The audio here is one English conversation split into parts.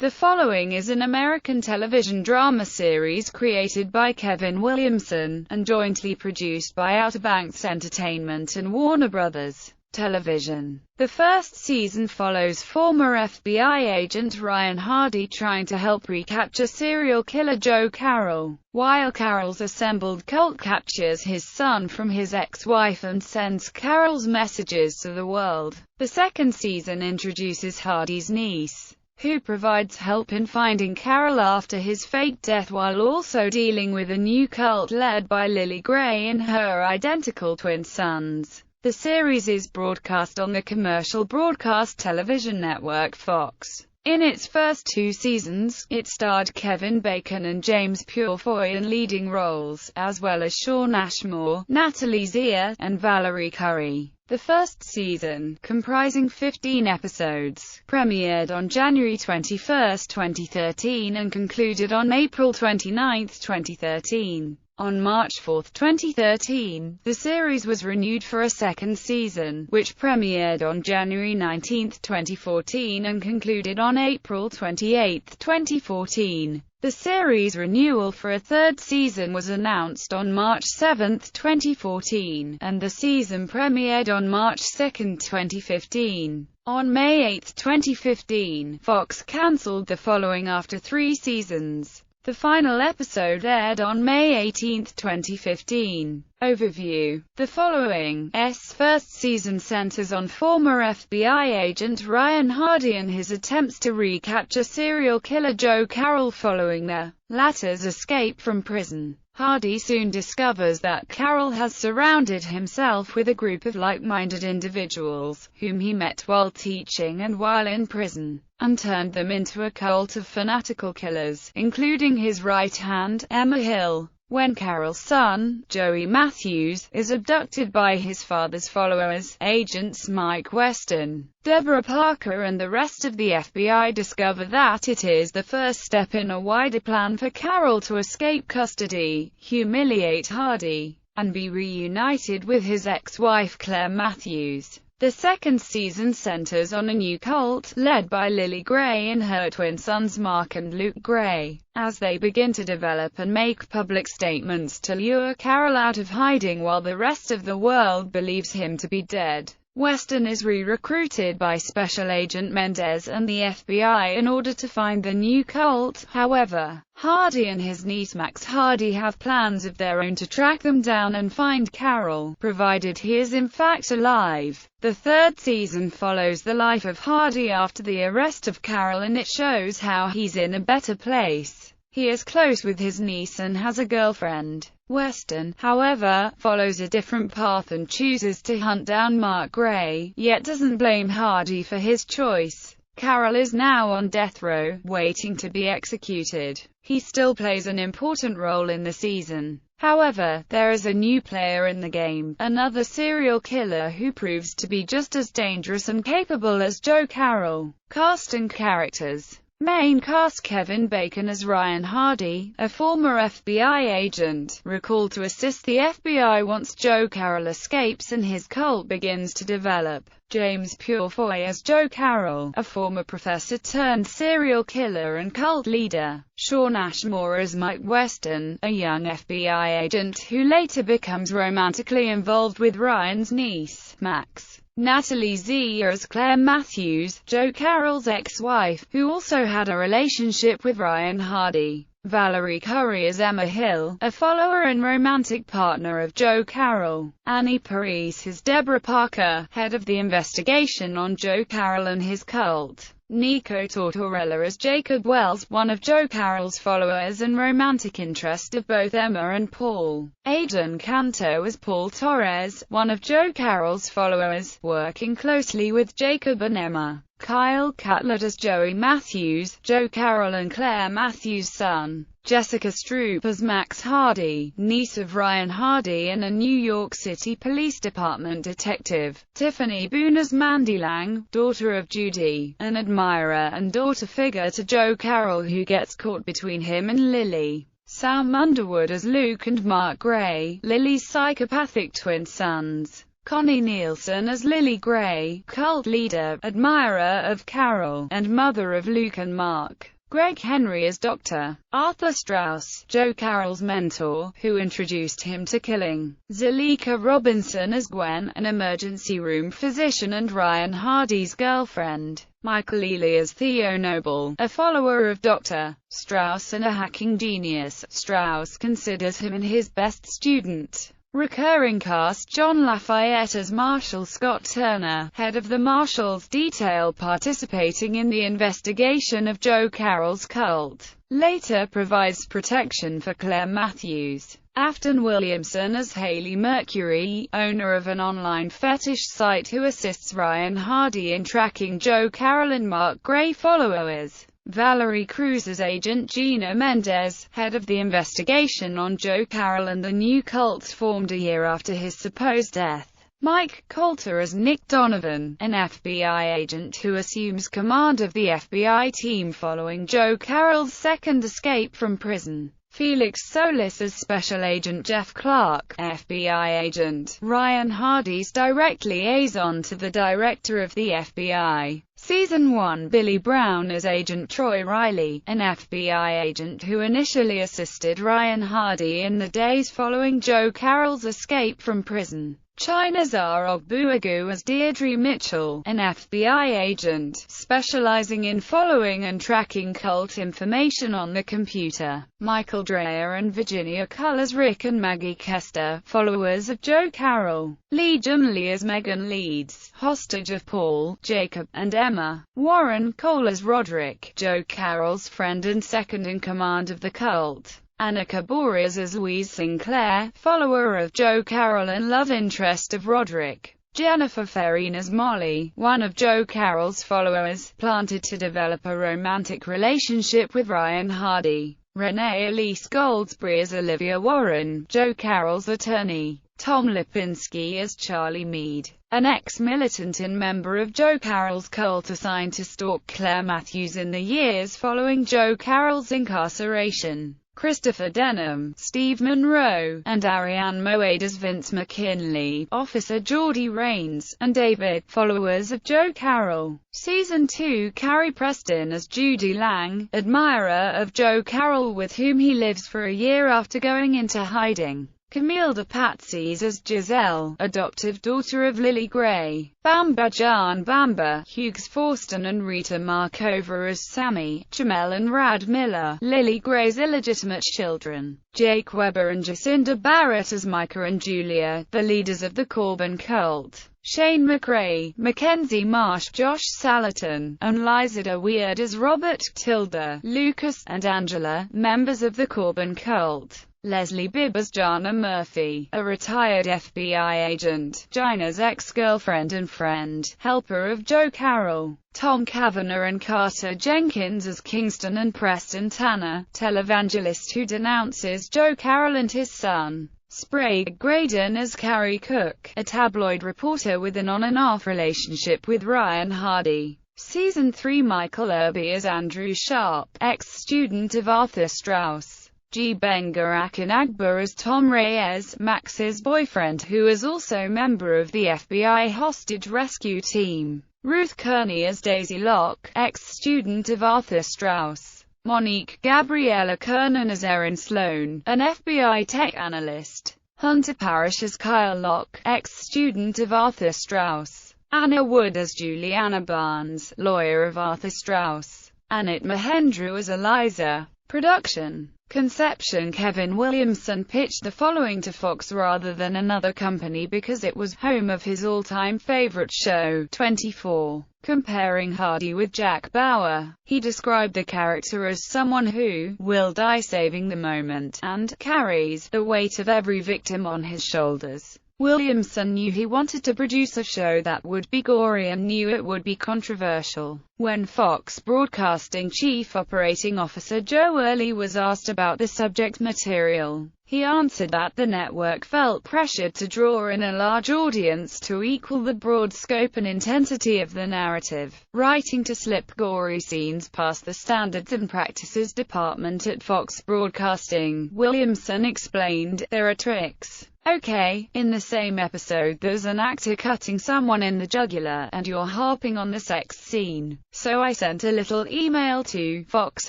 The following is an American television drama series created by Kevin Williamson, and jointly produced by Outer Banks Entertainment and Warner Brothers Television. The first season follows former FBI agent Ryan Hardy trying to help recapture serial killer Joe Carroll, while Carroll's assembled cult captures his son from his ex-wife and sends Carroll's messages to the world. The second season introduces Hardy's niece, who provides help in finding Carroll after his fake death while also dealing with a new cult led by Lily Gray and her identical twin sons. The series is broadcast on the commercial broadcast television network Fox. In its first 2 seasons, it starred Kevin Bacon and James Purefoy in leading roles, as well as Shawn Ashmore, Natalie Zia, and Valerie Curry. The first season, comprising 15 episodes, premiered on January 21, 2013 and concluded on April 29, 2013. On March 4, 2013, the series was renewed for a second season, which premiered on January 19, 2014 and concluded on April 28, 2014. The series renewal for a third season was announced on March 7, 2014, and the season premiered on March 2, 2015. On May 8, 2015, Fox cancelled the following after 3 seasons. The final episode aired on May 18, 2015. Overview. The following's first season centers on former FBI agent Ryan Hardy and his attempts to recapture serial killer Joe Carroll following the latter's escape from prison. Hardy soon discovers that Carroll has surrounded himself with a group of like-minded individuals, whom he met while teaching and while in prison, and turned them into a cult of fanatical killers, including his right hand, Emma Hill. When Carroll's son, Joey Matthews, is abducted by his father's followers, agents Mike Weston, Deborah Parker and the rest of the FBI discover that it is the first step in a wider plan for Carroll to escape custody, humiliate Hardy, and be reunited with his ex-wife Claire Matthews. The second season centers on a new cult, led by Lily Gray and her twin sons Mark and Luke Gray, as they begin to develop and make public statements to lure Carroll out of hiding while the rest of the world believes him to be dead. Weston is re-recruited by Special Agent Mendez and the FBI in order to find the new cult. However, Hardy and his niece Max Hardy have plans of their own to track them down and find Carroll, provided he is in fact alive. The third season follows the life of Hardy after the arrest of Carroll, and it shows how he's in a better place. He is close with his niece and has a girlfriend. Weston, however, follows a different path and chooses to hunt down Mark Gray, yet doesn't blame Hardy for his choice. Carroll is now on death row, waiting to be executed. He still plays an important role in the season. However, there is a new player in the game, another serial killer who proves to be just as dangerous and capable as Joe Carroll. Cast and characters. Main cast: Kevin Bacon as Ryan Hardy, a former FBI agent, recalled to assist the FBI once Joe Carroll escapes and his cult begins to develop. James Purefoy as Joe Carroll, a former professor turned serial killer and cult leader. Shawn Ashmore as Mike Weston, a young FBI agent who later becomes romantically involved with Ryan's niece, Max. Natalie Zia as Claire Matthews, Joe Carroll's ex-wife, who also had a relationship with Ryan Hardy. Valerie Curry as Emma Hill, a follower and romantic partner of Joe Carroll. Annie Parise as Deborah Parker, head of the investigation on Joe Carroll and his cult. Nico Tortorella as Jacob Wells, one of Joe Carroll's followers and romantic interest of both Emma and Paul. Aidan Canto as Paul Torres, one of Joe Carroll's followers, working closely with Jacob and Emma. Kyle Catlett as Joey Matthews, Joe Carroll and Claire Matthews' son. Jessica Stroup as Max Hardy, niece of Ryan Hardy and a New York City Police Department detective. Tiffany Boone as Mandy Lang, daughter of Judy, an admirer and daughter figure to Joe Carroll who gets caught between him and Lily. Sam Underwood as Luke and Mark Gray, Lily's psychopathic twin sons. Connie Nielsen as Lily Gray, cult leader, admirer of Carol, and mother of Luke and Mark. Greg Henry as Dr. Arthur Strauss, Joe Carroll's mentor, who introduced him to killing. Zalika Robinson as Gwen, an emergency room physician and Ryan Hardy's girlfriend. Michael Ealy as Theo Noble, a follower of Dr. Strauss and a hacking genius. Strauss considers him his best student. Recurring cast: John Lafayette as Marshal Scott Turner, head of the Marshals detail participating in the investigation of Joe Carroll's cult. Later provides protection for Claire Matthews. Afton Williamson as Haley Mercury, owner of an online fetish site who assists Ryan Hardy in tracking Joe Carroll and Mark Gray followers. Valerie Cruz as Agent Gina Mendez, head of the investigation on Joe Carroll and the new cult formed a year after his supposed death. Mike Coulter as Nick Donovan, an FBI agent who assumes command of the FBI team following Joe Carroll's second escape from prison. Felix Solis as Special Agent Jeff Clark, FBI agent, Ryan Hardy's direct liaison to the director of the FBI. Season 1. Billy Brown as Agent Troy Riley, an FBI agent who initially assisted Ryan Hardy in the days following Joe Carroll's escape from prison. China Zara Ogbuagu as Deirdre Mitchell, an FBI agent, specializing in following and tracking cult information on the computer. Michael Dreyer and Virginia Cull as Rick and Maggie Kester, followers of Joe Carroll. Lee Jumley as Megan Leeds, hostage of Paul, Jacob, and Emma. Warren Cole as Roderick, Joe Carroll's friend and second in command of the cult. Annika Boris as Louise Sinclair, follower of Joe Carroll and love interest of Roderick. Jennifer Ferrin as Molly, one of Joe Carroll's followers, planted to develop a romantic relationship with Ryan Hardy. Renee Elise Goldsberry as Olivia Warren, Joe Carroll's attorney. Tom Lipinski as Charlie Meade, an ex-militant and member of Joe Carroll's cult assigned to stalk Claire Matthews in the years following Joe Carroll's incarceration. Christopher Denham, Steve Monroe, and Ariane Moade as Vince McKinley, Officer Geordie Rains, and David, followers of Joe Carroll. Season 2. Carrie Preston as Judy Lang, admirer of Joe Carroll with whom he lives for a year after going into hiding. Camille de Patsis as Giselle, adoptive daughter of Lily Gray. Bamba Jan Bamba, Hughes Forston and Rita Markova as Sammy, Jamel and Rad Miller, Lily Gray's illegitimate children. Jake Weber and Jacinda Barrett as Micah and Julia, the leaders of the Corbin cult. Shane McRae, Mackenzie Marsh, Josh Salatin, and Lizada Weird as Robert, Tilda, Lucas, and Angela, members of the Corbin cult. Leslie Bibb as Jana Murphy, a retired FBI agent, Gina's ex-girlfriend and friend, helper of Joe Carroll. Tom Kavanagh and Carter Jenkins as Kingston and Preston Tanner, televangelist who denounces Joe Carroll and his son. Sprague Graydon as Carrie Cook, a tabloid reporter with an on-and-off relationship with Ryan Hardy. Season 3. Michael Irby as Andrew Sharp, ex-student of Arthur Strauss. G. Bengarak Agba as Tom Reyes, Max's boyfriend who is also member of the FBI hostage rescue team. Ruth Kearney as Daisy Locke, ex-student of Arthur Strauss. Monique Gabriella Kernan as Erin Sloan, an FBI tech analyst. Hunter Parrish as Kyle Locke, ex-student of Arthur Strauss. Anna Wood as Juliana Barnes, lawyer of Arthur Strauss. Annette Mahendru as Eliza. Production. Conception. Kevin Williamson pitched the following to Fox rather than another company because it was home of his all-time favorite show, 24. Comparing Hardy with Jack Bauer, he described the character as someone who will die saving the moment and carries the weight of every victim on his shoulders. Williamson knew he wanted to produce a show that would be gory and knew it would be controversial. When Fox Broadcasting Chief Operating Officer Joe Early was asked about the subject material, he answered that the network felt pressured to draw in a large audience to equal the broad scope and intensity of the narrative, writing to slip gory scenes past the standards and practices department at Fox Broadcasting. Williamson explained, "There are tricks. Okay, in the same episode there's an actor cutting someone in the jugular, and you're harping on the sex scene. So I sent a little email to Fox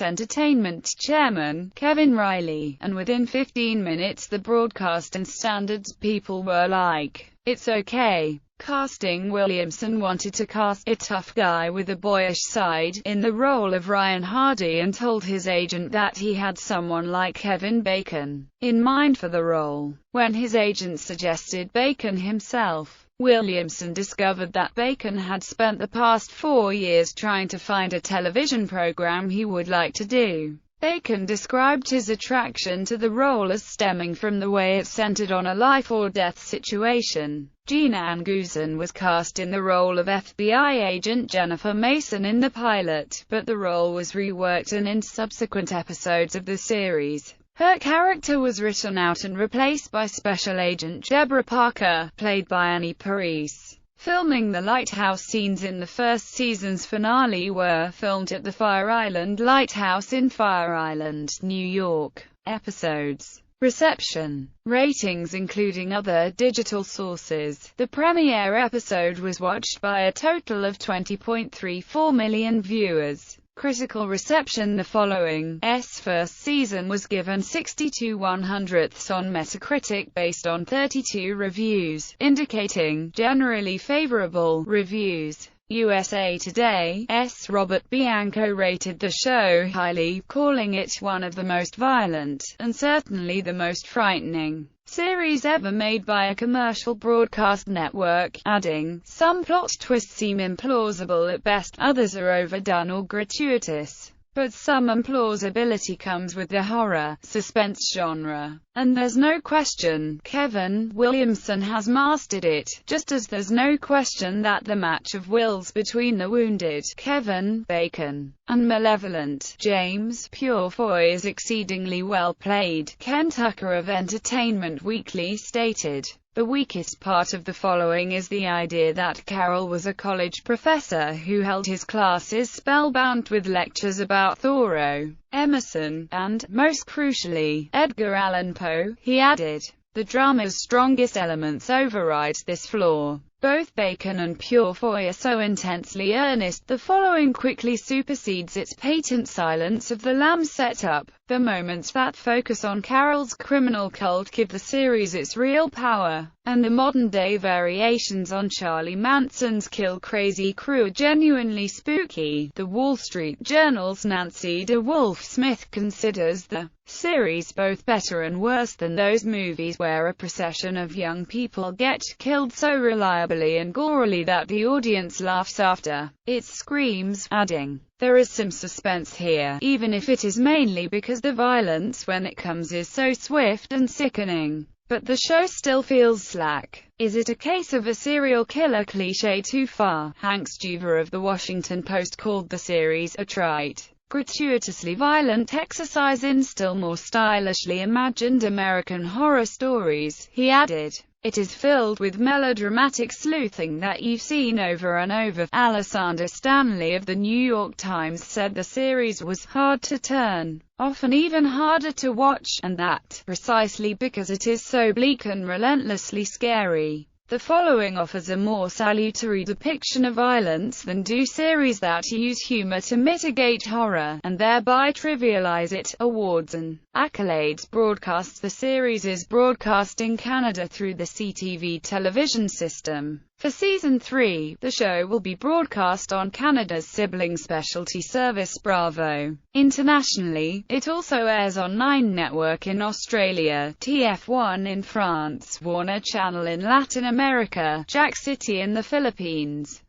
Entertainment chairman, Kevin Riley, and within 15 minutes the broadcast and standards people were like, it's okay. Casting Williamson wanted to cast a tough guy with a boyish side in the role of Ryan Hardy and told his agent that he had someone like Kevin Bacon in mind for the role. When his agent suggested Bacon himself, Williamson discovered that Bacon had spent the past 4 years trying to find a television program he would like to do. Bacon described his attraction to the role as stemming from the way it centered on a life-or-death situation. Gina Anguzen was cast in the role of FBI agent Jennifer Mason in the pilot, but the role was reworked and in subsequent episodes of the series, her character was written out and replaced by Special Agent Deborah Parker, played by Annie Parise. Filming the lighthouse scenes in the first season's finale were filmed at the Fire Island Lighthouse in Fire Island, New York. Episodes. Reception. Ratings including other digital sources. The premiere episode was watched by a total of 20.34 million viewers. Critical reception. The following's first season was given 62/100ths on Metacritic based on 32 reviews, indicating generally favorable reviews. USA Today's Robert Bianco rated the show highly, calling it one of the most violent, and certainly the most frightening, series ever made by a commercial broadcast network, adding, some plot twists seem implausible at best, others are overdone or gratuitous. But some implausibility comes with the horror, suspense genre. And there's no question, Kevin Williamson has mastered it, just as there's no question that the match of wills between the wounded Kevin Bacon and malevolent James Purefoy is exceedingly well played. Ken Tucker of Entertainment Weekly stated, the weakest part of the following is the idea that Carroll was a college professor who held his classes spellbound with lectures about Thoreau, Emerson, and, most crucially, Edgar Allan Poe. He added, the drama's strongest elements override this flaw. Both Bacon and Purefoy are so intensely earnest, the following quickly supersedes its patent silence of the lamb setup. The moments that focus on Carroll's criminal cult give the series its real power, and the modern-day variations on Charlie Manson's Kill Crazy crew are genuinely spooky. The Wall Street Journal's Nancy DeWolf Smith considers the series both better and worse than those movies where a procession of young people get killed so reliably and gorily that the audience laughs after it screams, adding, there is some suspense here, even if it is mainly because the violence when it comes is so swift and sickening. But the show still feels slack. Is it a case of a serial killer cliché too far? Hank Stuever of The Washington Post called the series a trite, gratuitously violent exercise in still more stylishly imagined American horror stories. He added, it is filled with melodramatic sleuthing that you've seen over and over. Alessandra Stanley of the New York Times said the series was hard to turn, often even harder to watch, and that, precisely because it is so bleak and relentlessly scary, the following offers a more salutary depiction of violence than do series that use humor to mitigate horror, and thereby trivialize it. Awards and accolades. Broadcasts. The series is broadcast in Canada through the CTV television system. For Season 3, the show will be broadcast on Canada's sibling specialty service Bravo. Internationally, it also airs on 9 Network in Australia, TF1 in France, Warner Channel in Latin America, Jack City in the Philippines,